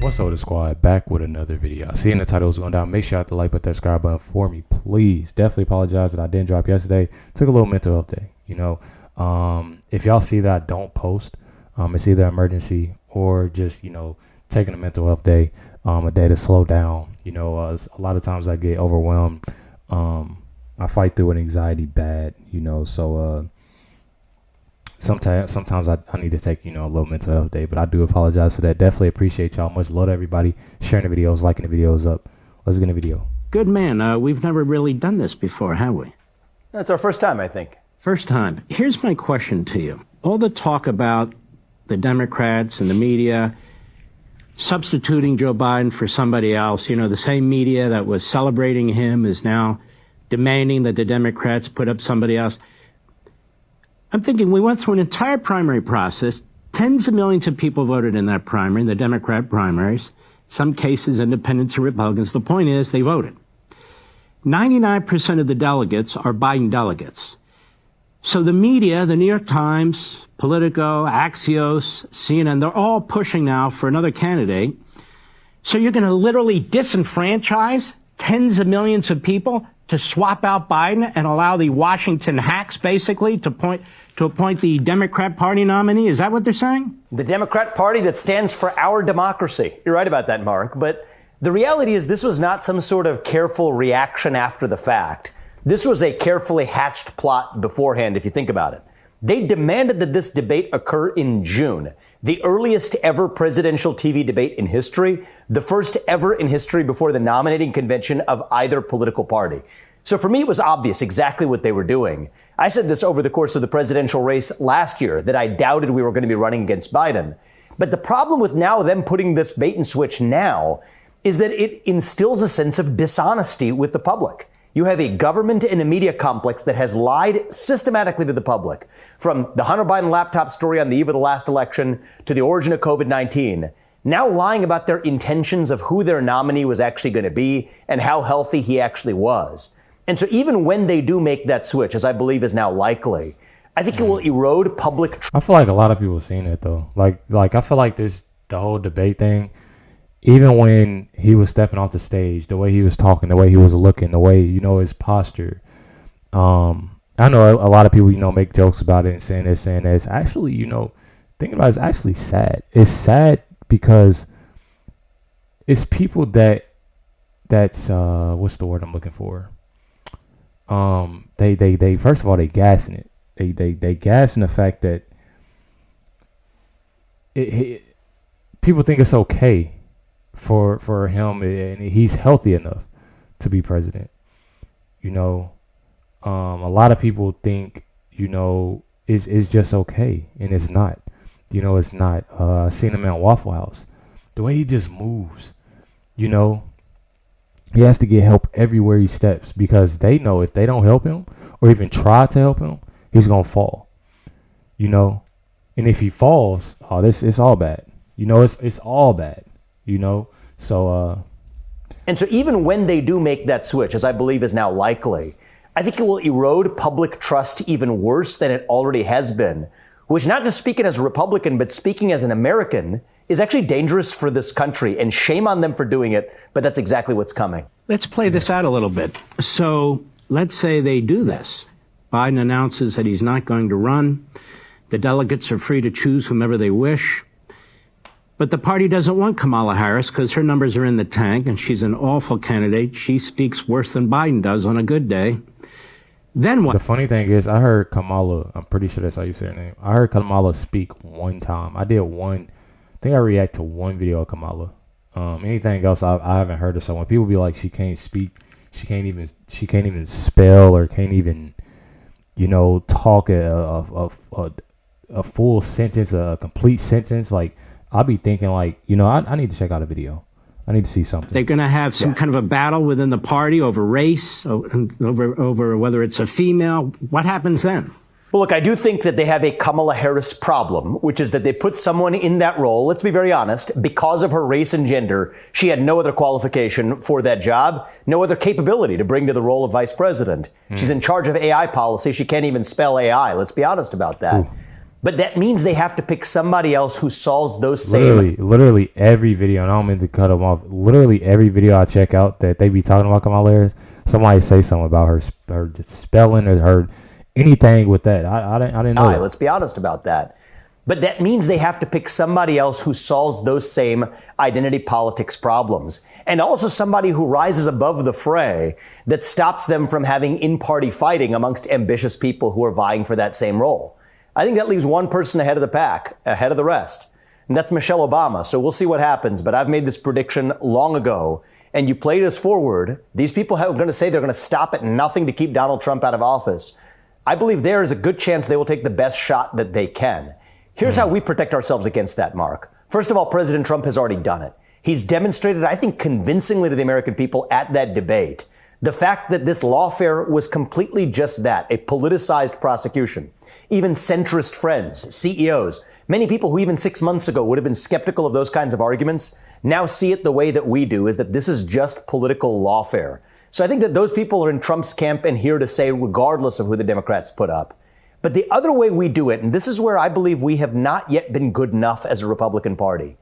What's up, the squad? Back with another video. I see in the title is going down. Make sure you hit the like button, that subscribe button for me, please. Definitely apologize that I didn't drop yesterday. Took a little mental health day. If y'all see that I don't post, it's either emergency or just taking a mental health day, a day to slow down. A lot of times I get overwhelmed. I fight through an anxiety bad. Sometimes I need to take, a little mental health day, but I do apologize for that. Definitely appreciate y'all. Much love to everybody. Sharing the videos, liking the videos up. Let's get in the video. Good man. We've never really done this before, have we? That's our first time, I think. First time. Here's my question to you. All the talk about the Democrats and the media substituting Joe Biden for somebody else, the same media that was celebrating him is now demanding that the Democrats put up somebody else. I'm thinking we went through an entire primary process. Tens of millions of people voted in that primary, in the Democrat primaries. Some cases, independents and Republicans. The point is they voted. 99% of the delegates are Biden delegates. So the media, the New York Times, Politico, Axios, CNN, they're all pushing now for another candidate. So you're going to literally disenfranchise tens of millions of people to swap out Biden and allow the Washington hacks basically to appoint the Democrat Party nominee? Is that what they're saying? The Democrat Party that stands for our democracy. You're right about that, Mark. But the reality is this was not some sort of careful reaction after the fact. This was a carefully hatched plot beforehand, if you think about it. They demanded that this debate occur in June, the earliest ever presidential TV debate in history, the first ever in history before the nominating convention of either political party. So for me, it was obvious exactly what they were doing. I said this over the course of the presidential race last year, that I doubted we were going to be running against Biden. But the problem with now them putting this bait and switch now is that it instills a sense of dishonesty with the public. You have a government and a media complex that has lied systematically to the public, from the Hunter Biden laptop story on the eve of the last election to the origin of COVID-19, now lying about their intentions of who their nominee was actually going to be and how healthy he actually was. And so even when they do make that switch, as I believe is now likely, I think it will erode public trust. I feel like a lot of people have seen it though. Like I feel like the whole debate thing, even when he was stepping off the stage, the way he was talking, the way he was looking, the way, his posture. I know a lot of people, make jokes about it and saying this. Actually, thinking about it, it's actually sad. It's sad because it's people that's what's the word I'm looking for? They first of all, they gassing it. They gassing the fact that people think it's okay for him, and he's healthy enough to be president. A lot of people think, it's just okay, and it's not. It's not. I seen him at Waffle House. The way he just moves, he has to get help everywhere he steps, because they know if they don't help him or even try to help him, he's gonna fall. And if he falls, it's all bad. It's all bad. And so even when they do make that switch, as I believe is now likely, I think it will erode public trust even worse than it already has been, which, not just speaking as a Republican, but speaking as an American, is actually dangerous for this country, and shame on them for doing it. But that's exactly what's coming. Let's play this out a little bit. So let's say they do this. Biden announces that he's not going to run. The delegates are free to choose whomever they wish. But the party doesn't want Kamala Harris because her numbers are in the tank and she's an awful candidate. She speaks worse than Biden does on a good day. Then what? The funny thing is, I heard Kamala, I'm pretty sure that's how you say her name. I heard Kamala speak one time. I react to one video of Kamala. Anything else I haven't heard of. So when people be like, she can't speak, she can't even spell, or can't even, talk a full sentence, a complete sentence, like, I'll be thinking like, I need to check out a video. I need to see something. They're going to have some kind of a battle within the party over race, over whether it's a female. What happens then? Well, look, I do think that they have a Kamala Harris problem, which is that they put someone in that role. Let's be very honest. Because of her race and gender, she had no other qualification for that job, no other capability to bring to the role of vice president. She's in charge of AI policy. She can't even spell AI. Let's be honest about that. Ooh. But that means they have to pick somebody else who solves those same. Literally every video, and I don't mean to cut them off. Literally every video I check out that they be talking about Kamala Harris, somebody say something about her spelling or her anything with that. I didn't know. All right, let's be honest about that. But that means they have to pick somebody else who solves those same identity politics problems. And also somebody who rises above the fray that stops them from having in-party fighting amongst ambitious people who are vying for that same role. I think that leaves one person ahead of the pack, ahead of the rest. And that's Michelle Obama. So we'll see what happens. But I've made this prediction long ago. And you play this forward. These people are going to say they're going to stop at nothing to keep Donald Trump out of office. I believe there is a good chance they will take the best shot that they can. Here's how we protect ourselves against that, Mark. First of all, President Trump has already done it. He's demonstrated, I think, convincingly to the American people at that debate, the fact that this lawfare was completely just that, a politicized prosecution. Even centrist friends, CEOs, many people who even 6 months ago would have been skeptical of those kinds of arguments now see it the way that we do, is that this is just political lawfare. So I think that those people are in Trump's camp and here to say, regardless of who the Democrats put up. But the other way we do it, and this is where I believe we have not yet been good enough as a Republican Party,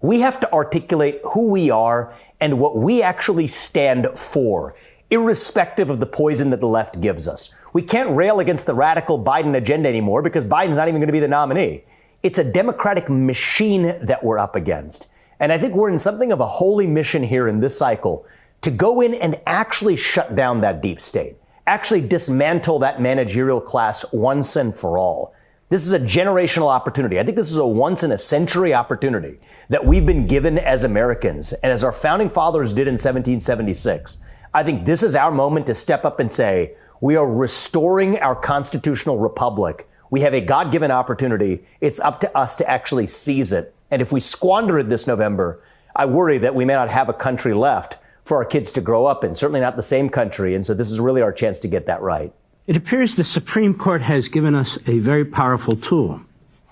we have to articulate who we are and what we actually stand for, irrespective of the poison that the left gives us. We can't rail against the radical Biden agenda anymore because Biden's not even going to be the nominee. It's a Democratic machine that we're up against. And I think we're in something of a holy mission here in this cycle to go in and actually shut down that deep state, actually dismantle that managerial class once and for all. This is a generational opportunity. I think this is a once in a century opportunity that we've been given as Americans and as our founding fathers did in 1776. I think this is our moment to step up and say, we are restoring our constitutional republic. We have a God-given opportunity. It's up to us to actually seize it. And if we squander it this November, I worry that we may not have a country left for our kids to grow up in, certainly not the same country. And so this is really our chance to get that right. It appears the Supreme Court has given us a very powerful tool.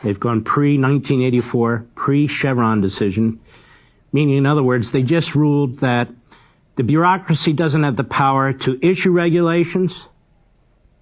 They've gone pre-1984, pre-Chevron decision, meaning, in other words, they just ruled that the bureaucracy doesn't have the power to issue regulations,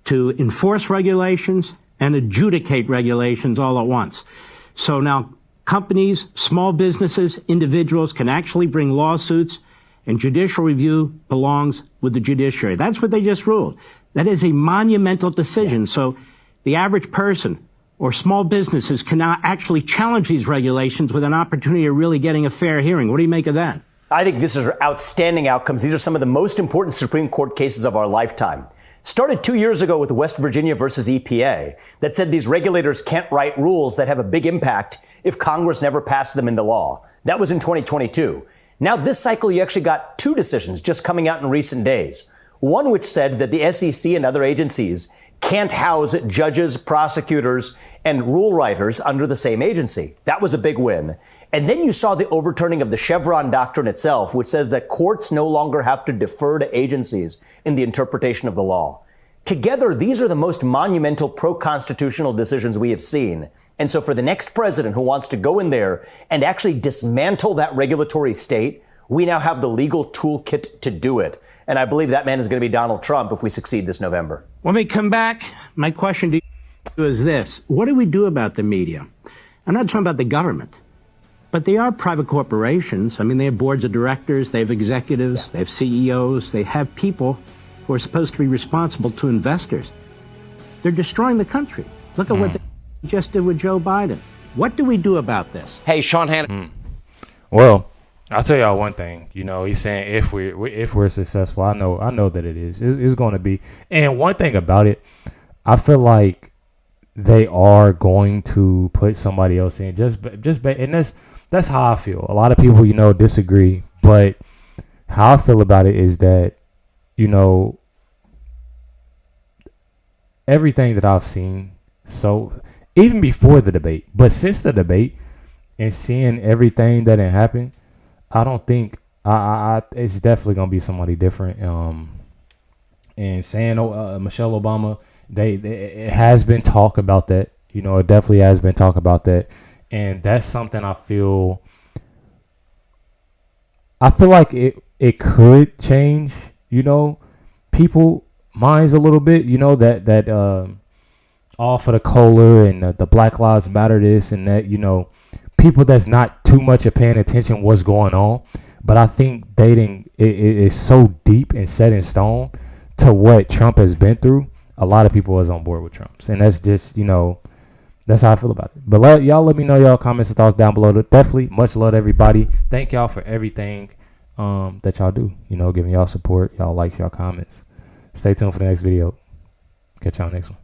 to enforce regulations, and adjudicate regulations all at once. So now companies, small businesses, individuals can actually bring lawsuits, and judicial review belongs with the judiciary. That's what they just ruled. That is a monumental decision. So the average person or small businesses can now actually challenge these regulations with an opportunity of really getting a fair hearing. What do you make of that? I think this is outstanding outcomes. These are some of the most important Supreme Court cases of our lifetime. Started 2 years ago with West Virginia versus EPA that said these regulators can't write rules that have a big impact if Congress never passed them into law. That was in 2022. Now this cycle, you actually got two decisions just coming out in recent days. One which said that the SEC and other agencies can't house judges, prosecutors, and rule writers under the same agency. That was a big win. And then you saw the overturning of the Chevron doctrine itself, which says that courts no longer have to defer to agencies in the interpretation of the law. Together, these are the most monumental pro-constitutional decisions we have seen. And so for the next president who wants to go in there and actually dismantle that regulatory state, we now have the legal toolkit to do it. And I believe that man is going to be Donald Trump if we succeed this November. When we come back, my question to you is this. What do we do about the media? I'm not talking about the government, but they are private corporations. I mean, they have boards of directors, they have executives, they have CEOs, they have people who are supposed to be responsible to investors. They're destroying the country. Look at what they just did with Joe Biden. What do we do about this? Hey, Sean Hannity. Well, I'll tell y'all one thing. You know, he's saying if we're successful, I know that it is. It's going to be. And one thing about it, I feel like they are going to put somebody else in. And that's how I feel. A lot of people, you know, disagree, but how I feel about it is that, you know, everything that I've seen, so even before the debate, but since the debate and seeing everything that had happened, I don't think it's definitely gonna be somebody different. And saying Michelle Obama, it has been talk about that. You know, it definitely has been talk about that, and that's something I feel like it could change. You know, people minds a little bit. You know that all for the cola and the Black Lives Matter this and that, you know, people that's not too much of paying attention what's going on. But I think dating is so deep and set in stone to what Trump has been through. A lot of people is on board with Trump's, and that's just, you know, that's how I feel about it. But y'all let me know y'all comments and thoughts down below. Definitely much love to everybody. Thank y'all for everything that y'all do. You know, giving y'all support, y'all likes, y'all comments. Stay tuned for the next video. Catch y'all next one.